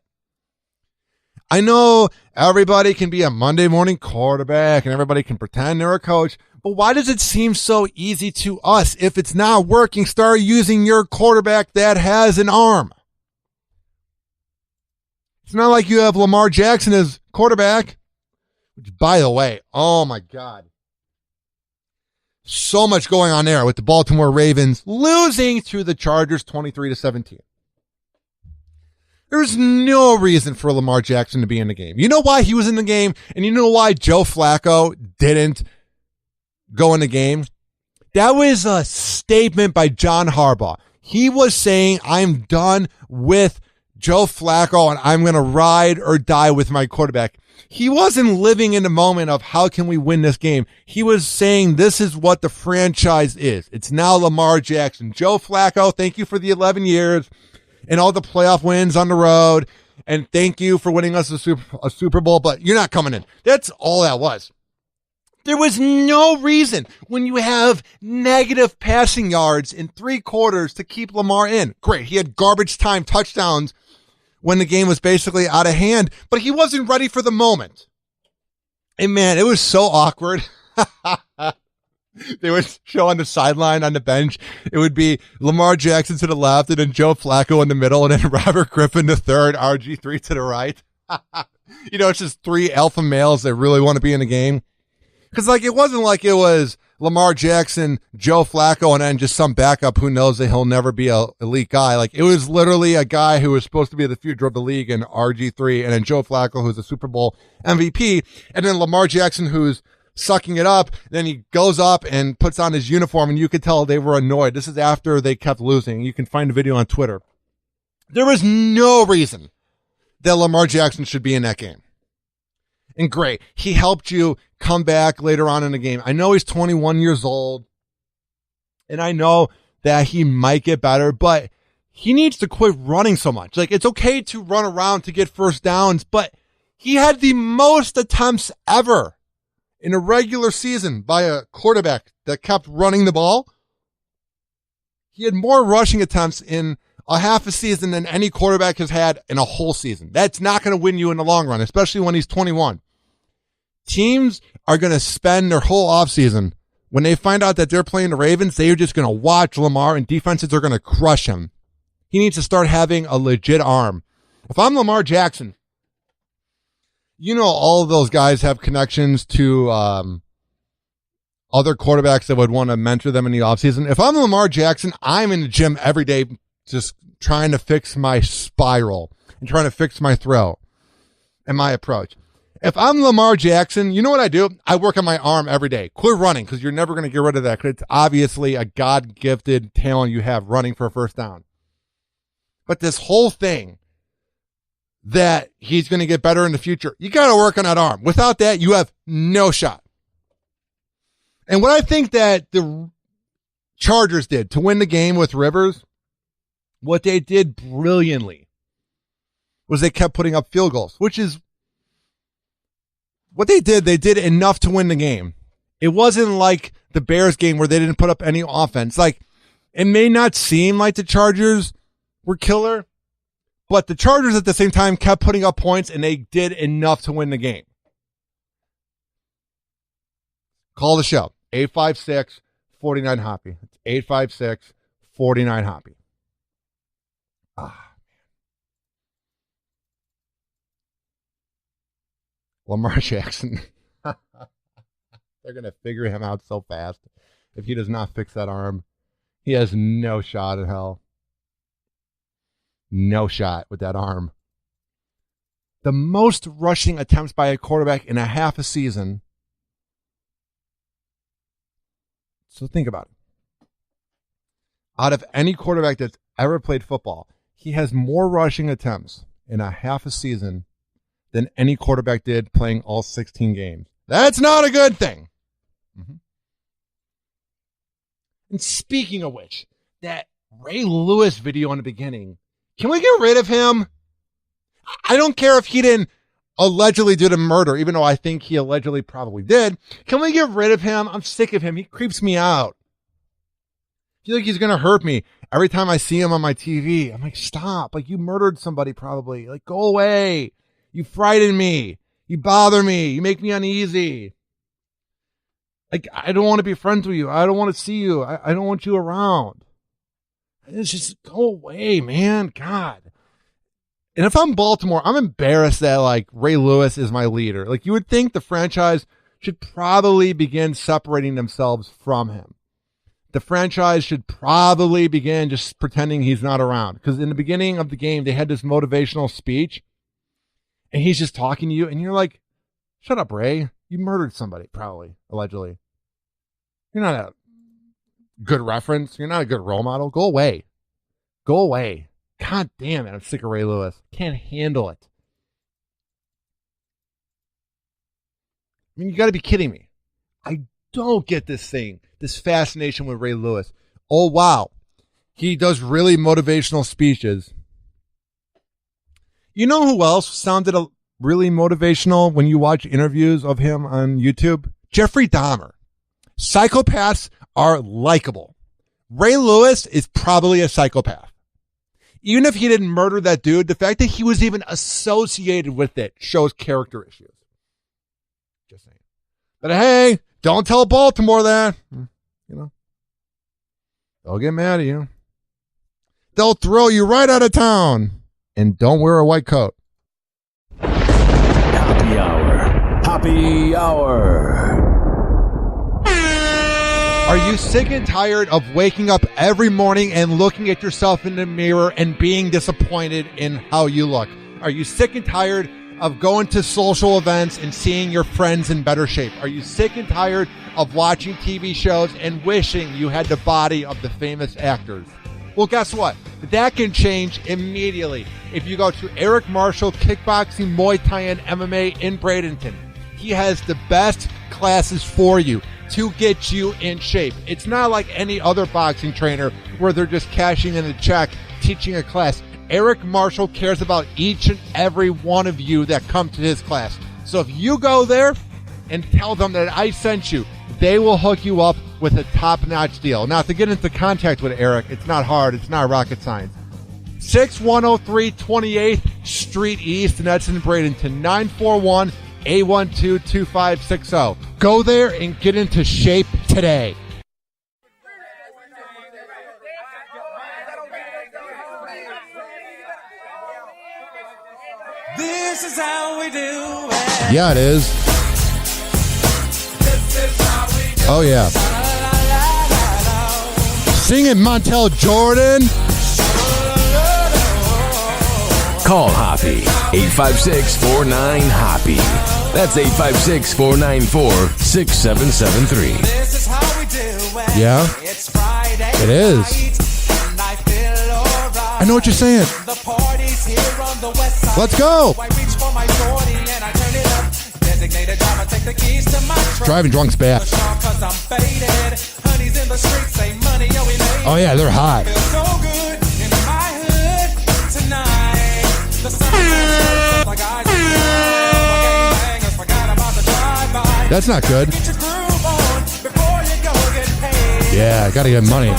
I know everybody can be a Monday morning quarterback and everybody can pretend they're a coach, but why does it seem so easy to us? If it's not working, start using your quarterback that has an arm. It's not like you have Lamar Jackson as quarterback, which, by the way, oh my God. So much going on there with the Baltimore Ravens losing to the Chargers 23-17. There's no reason for Lamar Jackson to be in the game. You know why he was in the game, and you know why Joe Flacco didn't go in the game? That was a statement by John Harbaugh. He was saying, I'm done with Joe Flacco and I'm going to ride or die with my quarterback. He wasn't living in the moment of how can we win this game. He was saying this is what the franchise is. It's now Lamar Jackson. Joe Flacco, thank you for the 11 years and all the playoff wins on the road. And thank you for winning us a Super Bowl, but you're not coming in. That's all that was. There was no reason when you have negative passing yards in 3 quarters to keep Lamar in. Great. He had garbage time touchdowns when the game was basically out of hand, but he wasn't ready for the moment. And man, it was so awkward. They would show on the sideline on the bench. It would be Lamar Jackson to the left and then Joe Flacco in the middle and then Robert Griffin the third, RG3 to the right. It's just 3 alpha males that really want to be in the game. Because, it wasn't like it was Lamar Jackson, Joe Flacco, and then just some backup who knows that he'll never be an elite guy. It was literally a guy who was supposed to be the future of the league in RG3, and then Joe Flacco, who's a Super Bowl MVP, and then Lamar Jackson, who's sucking it up. Then he goes up and puts on his uniform, and you could tell they were annoyed. This is after they kept losing. You can find the video on Twitter. There was no reason that Lamar Jackson should be in that game. And great, he helped you come back later on in the game. I know he's 21 years old, and I know that he might get better, but he needs to quit running so much. It's okay to run around to get first downs, but he had the most attempts ever in a regular season by a quarterback that kept running the ball. He had more rushing attempts in a half a season than any quarterback has had in a whole season. That's not going to win you in the long run, especially when he's 21. Teams are going to spend their whole offseason. When they find out that they're playing the Ravens, they're just going to watch Lamar, and defenses are going to crush him. He needs to start having a legit arm. If I'm Lamar Jackson, all of those guys have connections to other quarterbacks that would want to mentor them in the offseason. If I'm Lamar Jackson, I'm in the gym every day just trying to fix my spiral and trying to fix my throw and my approach. If I'm Lamar Jackson, you know what I do? I work on my arm every day. Quit running because you're never going to get rid of that because it's obviously a God-gifted talent you have running for a first down. But this whole thing that he's going to get better in the future, you got to work on that arm. Without that, you have no shot. And what I think that the Chargers did to win the game with Rivers, what they did brilliantly was they kept putting up field goals, which is what they did enough to win the game. It wasn't like the Bears game where they didn't put up any offense. It may not seem like the Chargers were killer, but the Chargers at the same time kept putting up points and they did enough to win the game. Call the show. 856-49-HOPPY. It's 856-49-HOPPY. Lamar Jackson. They're going to figure him out so fast. If he does not fix that arm, he has no shot in hell. No shot with that arm. The most rushing attempts by a quarterback in a half a season. So think about it. Out of any quarterback that's ever played football, he has more rushing attempts in a half a season than any quarterback did playing all 16 games. That's not a good thing. Mm-hmm. And speaking of which, that Ray Lewis video in the beginning, can we get rid of him? I don't care if he didn't allegedly do the murder, even though I think he allegedly probably did. Can we get rid of him? I'm sick of him. He creeps me out. I feel like he's going to hurt me. Every time I see him on my TV, I'm like, stop. You murdered somebody probably. Go away. You frighten me. You bother me. You make me uneasy. I don't want to be friends with you. I don't want to see you. I don't want you around. It's just go away, man. God. And if I'm Baltimore, I'm embarrassed that Ray Lewis is my leader. You would think the franchise should probably begin separating themselves from him. The franchise should probably begin just pretending he's not around. Because in the beginning of the game, they had this motivational speech. And he's just talking to you, and you're like, shut up, Ray. You murdered somebody, probably, allegedly. You're not a good reference. You're not a good role model. Go away. Go away. God damn it. I'm sick of Ray Lewis. Can't handle it. I mean, you got to be kidding me. I don't get this thing, this fascination with Ray Lewis. Oh, wow. He does really motivational speeches. You know who else sounded really motivational when you watch interviews of him on YouTube? Jeffrey Dahmer. Psychopaths are likable. Ray Lewis is probably a psychopath. Even if he didn't murder that dude, the fact that he was even associated with it shows character issues. Just saying. But hey, don't tell Baltimore that. You know, they'll get mad at you. They'll throw you right out of town. And don't wear a white coat. Happy Hour. Happy Hour. Are you sick and tired of waking up every morning and looking at yourself in the mirror and being disappointed in how you look? Are you sick and tired of going to social events and seeing your friends in better shape? Are you sick and tired of watching TV shows and wishing you had the body of the famous actors? Well, guess what? That can change immediately if you go to Eric Marshall Kickboxing, Muay Thai, and MMA in Bradenton. He has the best classes for you to get you in shape. It's not like any other boxing trainer where they're just cashing in a check, teaching a class. Eric Marshall cares about each and every one of you that come to his class. So if you go there and tell them that I sent you, they will hook you up with a top-notch deal. Now, to get into contact with Eric, it's not hard. It's not rocket science. 6103 28th Street East, and that's in Bradenton. 941-812-2560. Go there and get into shape today. This is how we do it. Yeah, it is. Oh, yeah. Sing it, Montel Jordan. Call Hoppy. 856-49-HOPPY. That's 856-494-6773. This is how we do it. Yeah. It's Friday. It is. And I feel alright. I know what you're saying. The party's here on the west side. Let's go. I reach for my 40 and I turn it up. Designated driver, take the keys to my truck. Driving drunk's bad. Cause I'm faded. Honey's in the streets, say money, yo, we made. Oh, yeah, they're hot. Feel so good in my hood tonight. The sun is like I gangbangers forgot about the drive-by. That's not good. Get your groove on before you go get paid. Yeah, gotta get money.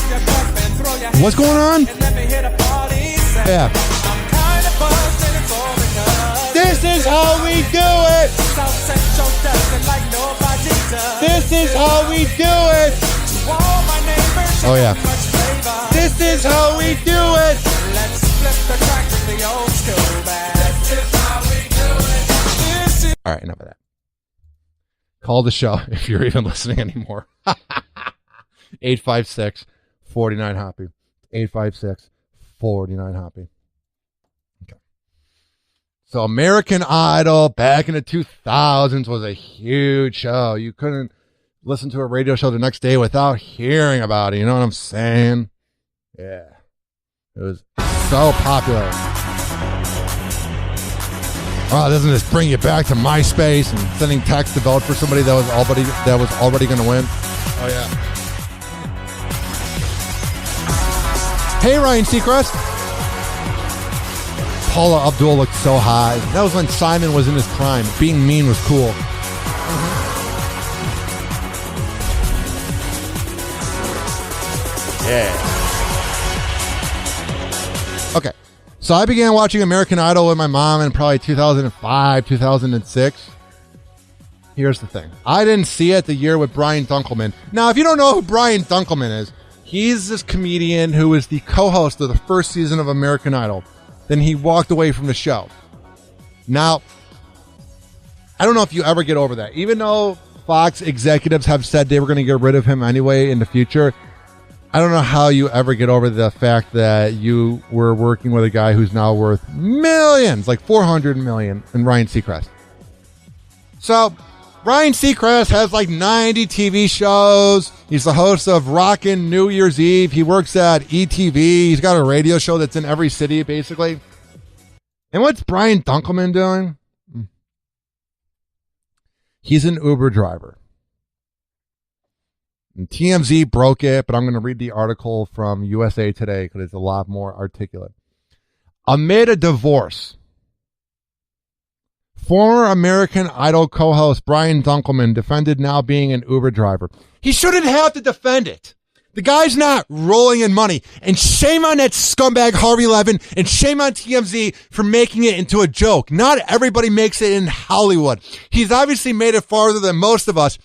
What's going on? And let me hit a party. Yeah. I'm kind of buzzed and it's all because This is how we do it. South Central does it like nobody does. This is how we do it. To all my neighbors, Oh, yeah. much flavor. This is how we do it. Let's flip the crack with the old school bag. This is how we do it. This is All right, enough of that. Call the show if you're even listening anymore. 856-49-HOPPY. 856-49-HOPPY. Okay. So American Idol back in the 2000s was a huge show. You couldn't listen to a radio show the next day without hearing about it. You know what I'm saying? Yeah. It was so popular. Oh, doesn't this bring you back to MySpace and sending text to vote for somebody that was already going to win? Oh yeah. Hey, Ryan Seacrest. Paula Abdul looked so high. That was when Simon was in his prime. Being mean was cool. Yeah. Okay. So I began watching American Idol with my mom in probably 2005, 2006. Here's the thing. I didn't see it the year with Brian Dunkelman. Now, if you don't know who Brian Dunkelman is, he's this comedian who was the co-host of the first season of American Idol. Then he walked away from the show. Now, I don't know if you ever get over that. Even though Fox executives have said they were going to get rid of him anyway in the future, I don't know how you ever get over the fact that you were working with a guy who's now worth millions, like $400 million, and Ryan Seacrest. So Ryan Seacrest has like 90 TV shows. He's the host of Rockin' New Year's Eve. He works at ETV. He's got a radio show that's in every city, basically. And what's Brian Dunkelman doing? He's an Uber driver. And TMZ broke it, but I'm going to read the article from USA Today because it's a lot more articulate. Amid a divorce, former American Idol co-host Brian Dunkelman defended now being an Uber driver. He shouldn't have to defend it. The guy's not rolling in money. And shame on that scumbag Harvey Levin, and shame on TMZ for making it into a joke. Not everybody makes it in Hollywood. He's obviously made it farther than most of us.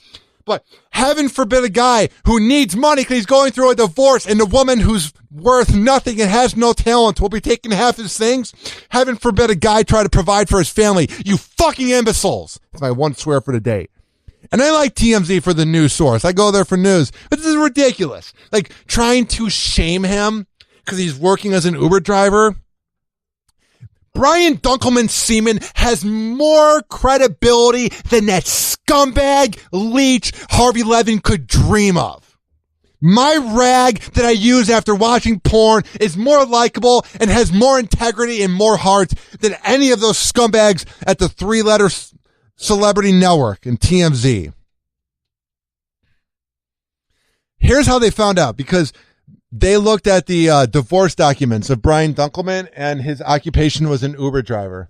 But heaven forbid a guy who needs money because he's going through a divorce and a woman who's worth nothing and has no talent will be taking half his things. Heaven forbid a guy try to provide for his family. You fucking imbeciles. That's my one swear for the day. And I like TMZ for the news source. I go there for news. But this is ridiculous. Like trying to shame him because he's working as an Uber driver. Brian Dunkelman Seaman has more credibility than that scumbag leech Harvey Levin could dream of. My rag that I use after watching porn is more likable and has more integrity and more heart than any of those scumbags at the three-letter celebrity network and TMZ. Here's how they found out, because they looked at the divorce documents of Brian Dunkelman, and his occupation was an Uber driver.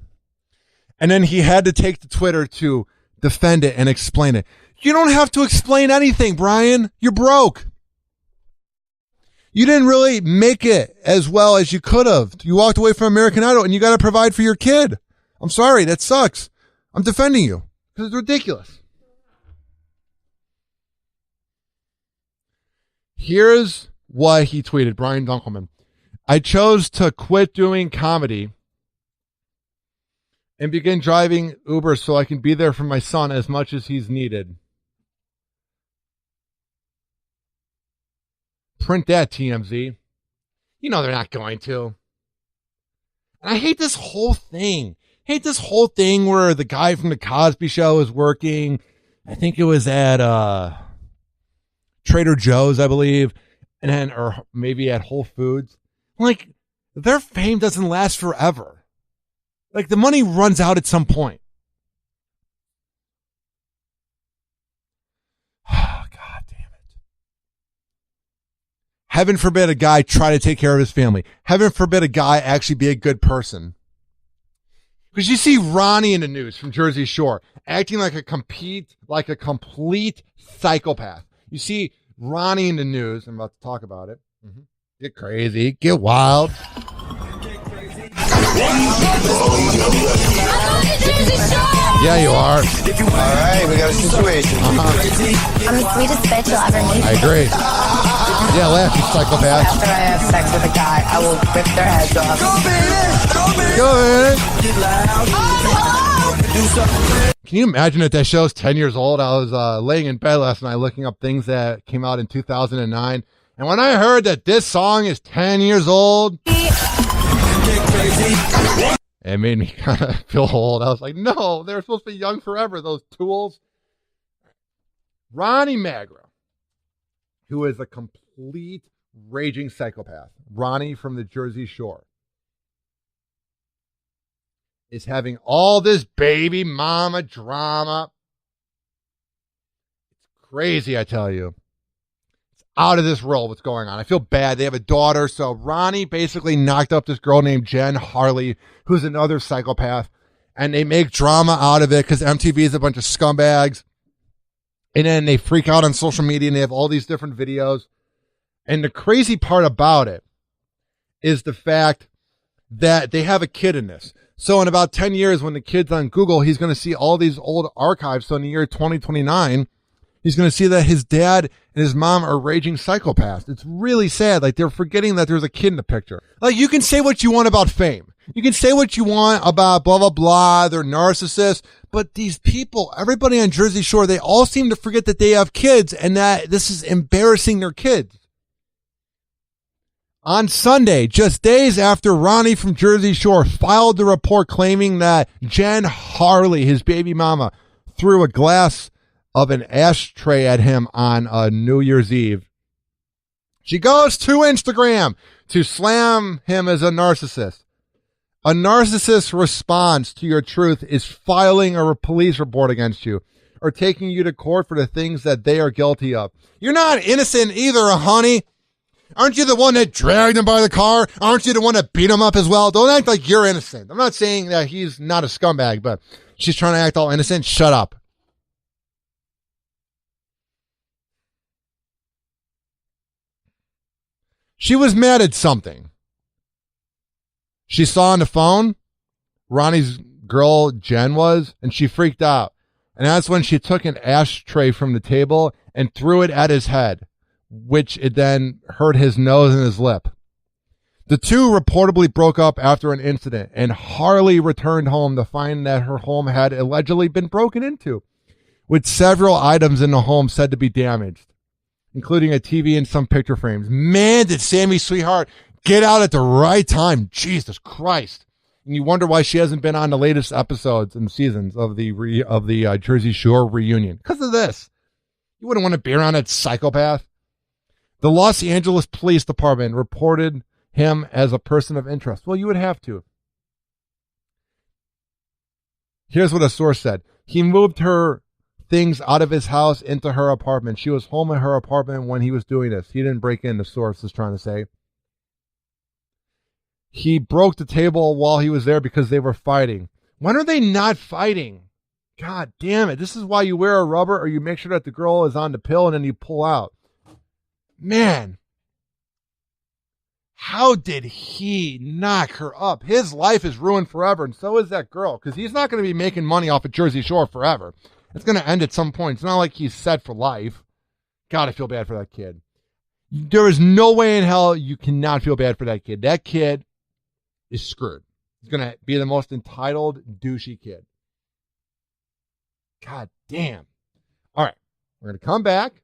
And then he had to take to Twitter to defend it and explain it. You don't have to explain anything, Brian. You're broke. You didn't really make it as well as you could have. You walked away from American Idol, and you got to provide for your kid. I'm sorry. That sucks. I'm defending you because it's ridiculous. Here's what he tweeted, Brian Dunkelman. I chose to quit doing comedy and begin driving Uber so I can be there for my son as much as he's needed. Print that, TMZ. You know they're not going to. And I hate this whole thing. Where the guy from the Cosby Show is working. I think it was at Trader Joe's, I believe. And then, or maybe at Whole Foods. Like, their fame doesn't last forever. Like, the money runs out at some point. Oh, God damn it. Heaven forbid a guy try to take care of his family. Heaven forbid a guy actually be a good person. Because you see Ronnie in the news from Jersey Shore acting like a complete psychopath. You see Ronnie in the news. I'm about to talk about it. Mm-hmm. Get crazy. Get wild. Yeah, you are. All right, we got a situation. I'm the sweetest bitch you'll ever meet. I agree. Yeah, laugh, you psychopath. After I have sex with a guy, I will rip their heads off. Go ahead. Can you imagine if that show's 10 years old? I was laying in bed last night looking up things that came out in 2009. And when I heard that this song is 10 years old, it made me kind of feel old. I was like, no, they're supposed to be young forever, those tools. Ronnie Magro, who is a complete raging psychopath, Ronnie from the Jersey Shore, is having all this baby mama drama. It's crazy, I tell you. It's out of this world what's going on. I feel bad. They have a daughter. So Ronnie basically knocked up this girl named Jen Harley, who's another psychopath. And they make drama out of it because MTV is a bunch of scumbags. And then they freak out on social media and they have all these different videos. And the crazy part about it is the fact that they have a kid in this. So in about 10 years, when the kid's on Google, he's going to see all these old archives. So in the year 2029, he's going to see that his dad and his mom are raging psychopaths. It's really sad. Like, they're forgetting that there's a kid in the picture. Like, you can say what you want about fame. You can say what you want about blah, blah, blah. They're narcissists. But these people, everybody on Jersey Shore, they all seem to forget that they have kids and that this is embarrassing their kids. On Sunday, just days after Ronnie from Jersey Shore filed the report claiming that Jen Harley, his baby mama, threw a glass of an ashtray at him on New Year's Eve. She goes to Instagram to slam him as a narcissist. A narcissist's response to your truth is filing a police report against you or taking you to court for the things that they are guilty of. You're not innocent either, honey. Aren't you the one that dragged him by the car? Aren't you the one that beat him up as well? Don't act like you're innocent. I'm not saying that he's not a scumbag, but she's trying to act all innocent. Shut up. She was mad at something. She saw on the phone Ronnie's girl Jen was, and she freaked out. And that's when she took an ashtray from the table and threw it at his head, which it then hurt his nose and his lip. The two reportedly broke up after an incident, and Harley returned home to find that her home had allegedly been broken into, with several items in the home said to be damaged, including a TV and some picture frames. Man, did Sammy's sweetheart get out at the right time. Jesus Christ. And you wonder why she hasn't been on the latest episodes and seasons of the Jersey Shore reunion. Because of this. You wouldn't want to be around that psychopath. The Los Angeles Police Department reported him as a person of interest. Well, you would have to. Here's what a source said. He moved her things out of his house into her apartment. She was home in her apartment when he was doing this. He didn't break in, the source is trying to say. He broke the table while he was there because they were fighting. When are they not fighting? God damn it. This is why you wear a rubber, or you make sure that the girl is on the pill and then you pull out. Man. How did he knock her up? His life is ruined forever, and so is that girl, because he's not going to be making money off of Jersey Shore forever. It's going to end at some point. It's not like he's set for life. God, I feel bad for that kid. There is no way in hell you cannot feel bad for that kid. That kid is screwed. He's going to be the most entitled, douchey kid. God damn. All right. We're going to come back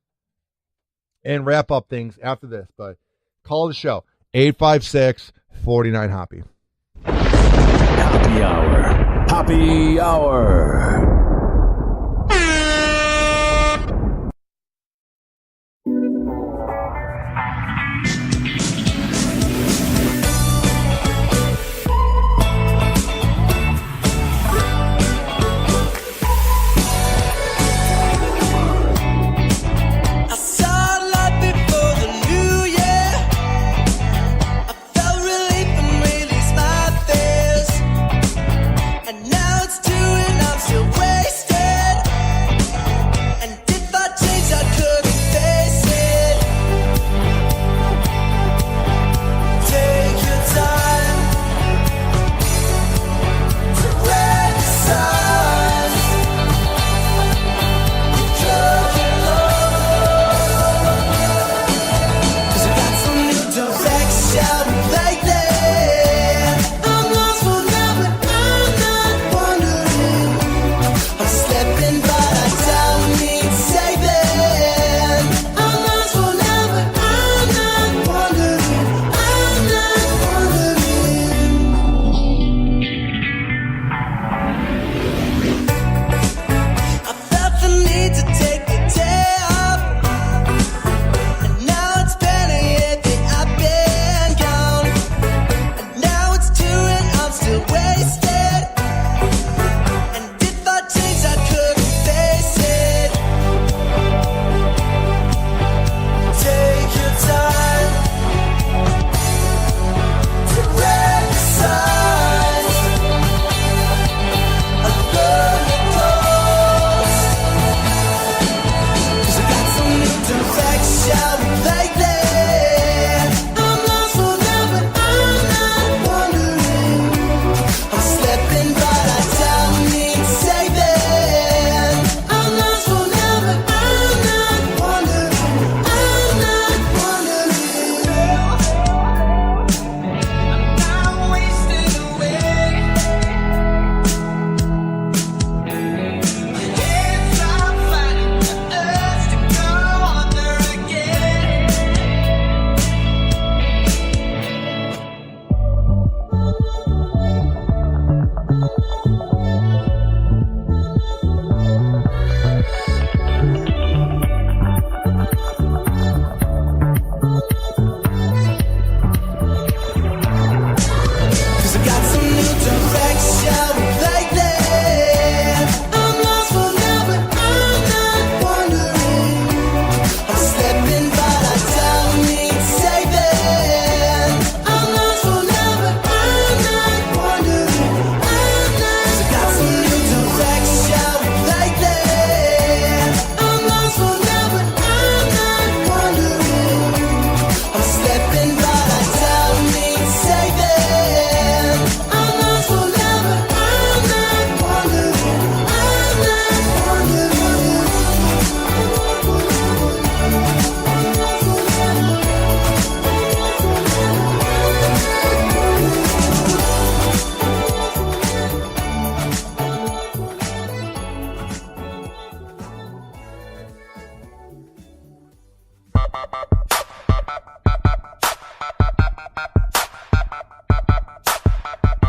and wrap up things after this, but call the show. 856-49-HOPPY. Happy Hour. Happy Hour. And now it's 2 and I'm still waiting.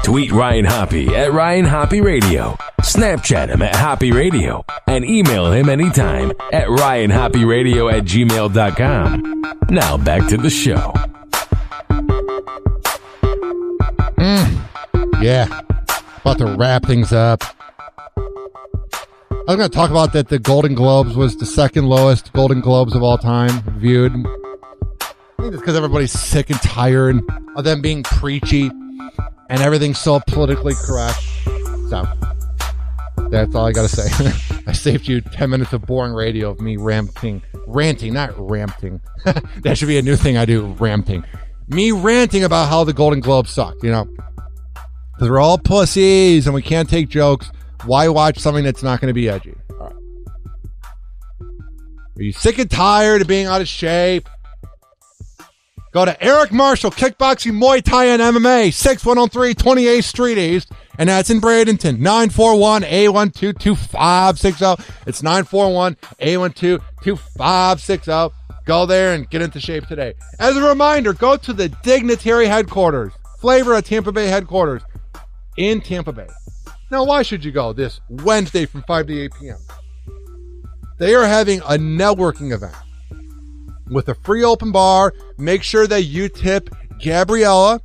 Tweet Ryan Hoppe at Ryan Hoppe Radio. Snapchat him at Hoppe Radio. And email him anytime at ryanhopperadio@gmail.com. Now back to the show. Yeah. About to wrap things up. I was going to talk about that the Golden Globes was the second lowest Golden Globes of all time viewed. I think it's because everybody's sick and tired of them being preachy and everything's so politically correct. So, that's all I got to say. I saved you 10 minutes of boring radio of me ranting, not ranting. That should be a new thing I do, ranting. Me ranting about how the Golden Globes suck, you know. Because we're all pussies and we can't take jokes. Why watch something that's not going to be edgy? All right. Are you sick and tired of being out of shape? Go to Eric Marshall Kickboxing, Muay Thai, and MMA, 6103 28th Street East, and that's in Bradenton, 941-812-2560. It's 941-812-2560. Go there and get into shape today. As a reminder, go to the Dignitary headquarters, Flavor at Tampa Bay headquarters in Tampa Bay. Now, why should you go this Wednesday from 5 to 8 p.m.? They are having a networking event with a free open bar. Make sure that you tip Gabriella,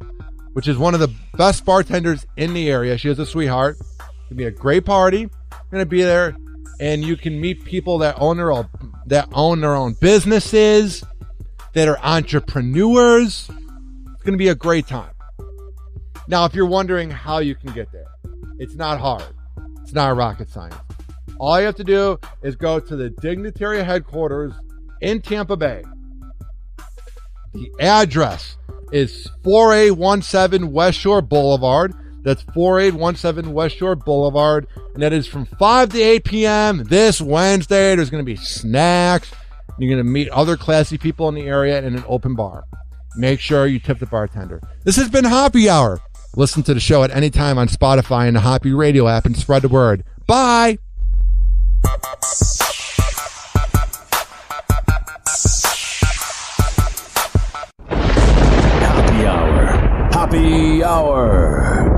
which is one of the best bartenders in the area. She is a sweetheart. It's going to be a great party. You're going to be there, and you can meet people that own their own businesses, that are entrepreneurs. It's going to be a great time. Now, if you're wondering how you can get there, it's not hard. It's not rocket science. All you have to do is go to the Dignitary headquarters in Tampa Bay. The address is 4817 West Shore Boulevard. That's 4817 West Shore Boulevard. And that is from 5 to 8 p.m. this Wednesday. There's going to be snacks. You're going to meet other classy people in the area in an open bar. Make sure you tip the bartender. This has been Hoppe Hour. Listen to the show at any time on Spotify and the Hoppe Radio app and spread the word. Bye. Hoppe Hour. Hoppe Hour.